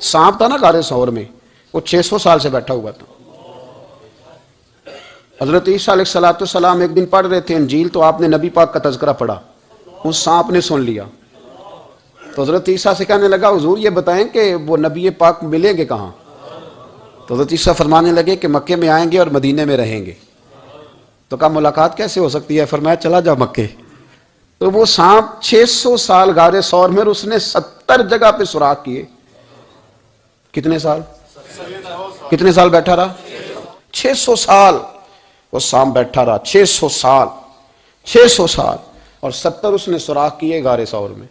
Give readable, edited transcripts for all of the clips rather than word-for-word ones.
سانپ تھا نا غار ثور میں، وہ 600 سال سے بیٹھا ہوا تھا۔ حضرت عیسیٰ علیہ السلام ایک دن پڑھ رہے تھے انجیل، تو آپ نے نبی پاک کا تذکرہ پڑھا، اس سانپ نے سن لیا، تو حضرت عیسیٰ سے کہنے لگا حضور یہ بتائیں کہ وہ نبی پاک ملیں گے کہاں؟ تو حضرت عیسیٰ فرمانے لگے کہ مکے میں آئیں گے اور مدینے میں رہیں گے۔ تو کہا ملاقات کیسے ہو سکتی ہے؟ فرمایا چلا جا مکے۔ تو وہ سانپ 600 سال غار ثور میں، اس نے 70 جگہ پہ سوراخ کیے۔ کتنے سال؟ کتنے سال بیٹھا رہا؟ 600 سال وہ سانپ بیٹھا رہا، 600 سال، 600 سال، اور 70 اس نے سوراخ کیے غار ثور میں۔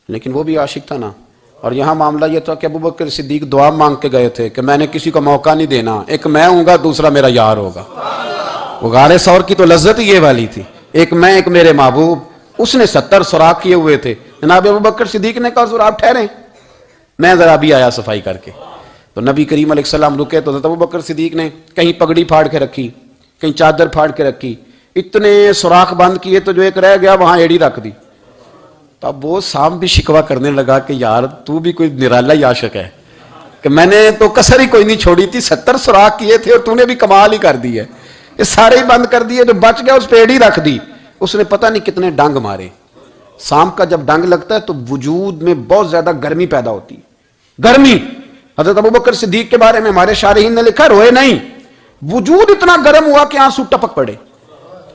لیکن وہ بھی عاشق تھا نا۔ اور یہاں معاملہ یہ تھا کہ ابوبکر صدیق دعا مانگ کے گئے تھے کہ میں نے کسی کو موقع نہیں دینا، ایک میں ہوں گا دوسرا میرا یار ہوگا۔ وہ غار ثور کی تو لذت یہ والی تھی، ایک میں ایک میرے محبوب۔ اس نے 70 سوراخ کیے ہوئے تھے۔ جناب ابوبکر صدیق نے کہا حضور آپ ٹھہریں، میں ذرا بھی آیا صفائی کر کے۔ تو نبی کریم علیہ السلام رکے تو حضرت ابوبکر صدیق نے کہیں پگڑی پھاڑ کے رکھی، کہیں چادر پھاڑ کے رکھی، اتنے سوراخ بند کیے تو جو ایک رہ گیا وہاں ایڑی رکھ دی۔ تو اب وہ سانپ بھی شکوہ کرنے لگا کہ یار تو بھی کوئی نرالا ہی عاشق ہے کہ میں نے تو کسر ہی کوئی نہیں چھوڑی تھی، 70 سوراخ کیے تھے اور تو نے بھی کمال ہی کر دی ہے، یہ سارے ہی بند کر دیے، جو بچ گیا اس پہ ایڑی رکھ دی۔ اس نے پتہ نہیں کتنے ڈنگ مارے۔ سانپ کا جب ڈنگ لگتا ہے تو وجود میں بہت زیادہ گرمی پیدا ہوتی ہے، گرمی۔ حضرت ابوبکر صدیق کے بارے میں ہمارے شارحین نے لکھا روئے نہیں، وجود اتنا گرم ہوا کہ آنسو ٹپک پڑے۔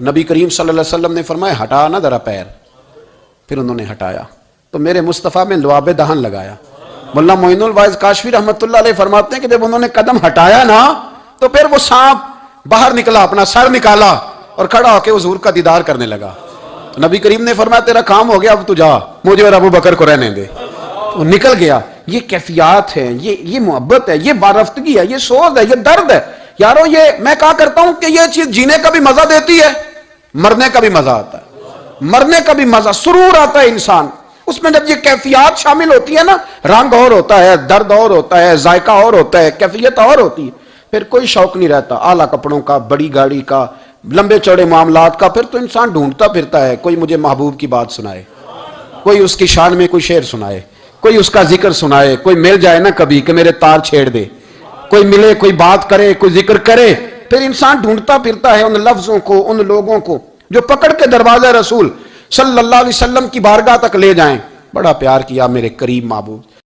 نبی کریم صلی اللہ علیہ وسلم نے فرمایا ہٹا نہ ذرا پیر، پھر انہوں نے ہٹایا تو میرے مصطفیٰ میں لعاب دہن لگایا۔ مولانا معین الواعظ کاشفی رحمۃ اللہ علیہ فرماتے ہیں کہ جب انہوں نے قدم ہٹایا نا تو پھر وہ سانپ باہر نکلا، اپنا سر نکالا اور کھڑا ہو کے حضور کا دیدار کرنے لگا۔ تو نبی کریم نے فرمایا تیرا کام ہو گیا، اب تو جا، مجھے اور ابو بکر کو رہنے دے۔ تو نکل گیا۔ یہ کیفیات ہے، یہ محبت ہے، یہ بارفتگی ہے، یہ سوز ہے، یہ درد ہے۔ یارو یہ میں کہا کرتا ہوں کہ یہ چیز جینے کا بھی مزہ دیتی ہے، مرنے کا بھی مزہ آتا ہے، مرنے کا بھی مزہ، سرور آتا ہے انسان اس میں جب یہ کیفیات شامل ہوتی ہے نا۔ رنگ اور ہوتا ہے، درد اور ہوتا ہے، ذائقہ اور ہوتا ہے، کیفیت اور ہوتی ہے، پھر کوئی شوق نہیں رہتا اعلیٰ کپڑوں کا، بڑی گاڑی کا، لمبے چوڑے معاملات کا۔ پھر تو انسان ڈھونڈتا پھرتا ہے کوئی مجھے محبوب کی بات سنائے، کوئی اس کی شان میں کوئی شعر سنائے، کوئی اس کا ذکر سنائے، کوئی مل جائے نا کبھی کہ میرے تار چھیڑ دے، کوئی ملے، کوئی بات کرے، کوئی ذکر کرے۔ پھر انسان ڈھونڈتا پھرتا ہے ان لفظوں کو، ان لوگوں کو جو پکڑ کے دروازہ رسول صلی اللہ علیہ وسلم کی بارگاہ تک لے جائیں۔ بڑا پیار کیا میرے قریب محبوب،